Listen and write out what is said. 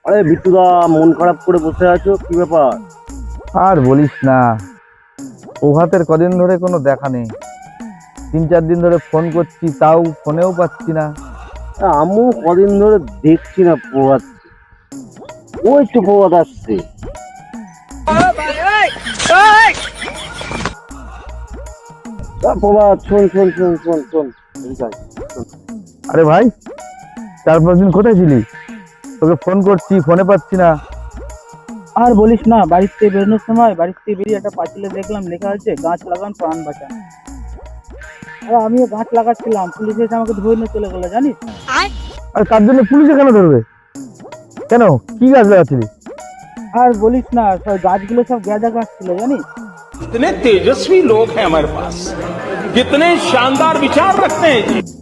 আরে বিট্টুদা, মন খারাপ করে বসে আছো, কি ব্যাপার? আর বলিস না, প্রভাতের কদিন ধরে কোনো দেখা নেই। 3-4 দিন ধরে ফোন করছি, তাও ফোনেও পাচ্ছি না। আমিও কদিন ধরে দেখছি না প্রভাত। ওই তো প্রভাত আসছে। প্রভাত, শোন শোন শোন শোন শোন, এদিকে আয়, শোন। আরে ভাই, 4-5 দিন কোথায় ছিলি? তোকে ফোন করছি, ফোনে পাচ্ছি না। আর বলিস না, বাড়ির থেকে বেরোনোর সময় বাড়ির থেকে বেরিয়ে একটা পাঁচিলে দেখলাম লেখা আছে গাছ লাগান প্রাণ বাঁচান। আর আমিও গাছ লাগাচ্ছিলাম, পুলিশ এসে আমাকে ধরে নিয়ে চলে গেলো জানিস। আর তার জন্য পুলিশে কেন ধরবে? কেন, কি গাছ লাগাচ্ছিলি? আর বলিস না, সব গাছগুলো সব গাঁজা গাছ ছিল জানিস। इतने तेजस्वी लोग हैं हमारे पास, कितने शानदार विचार रखते हैं जी।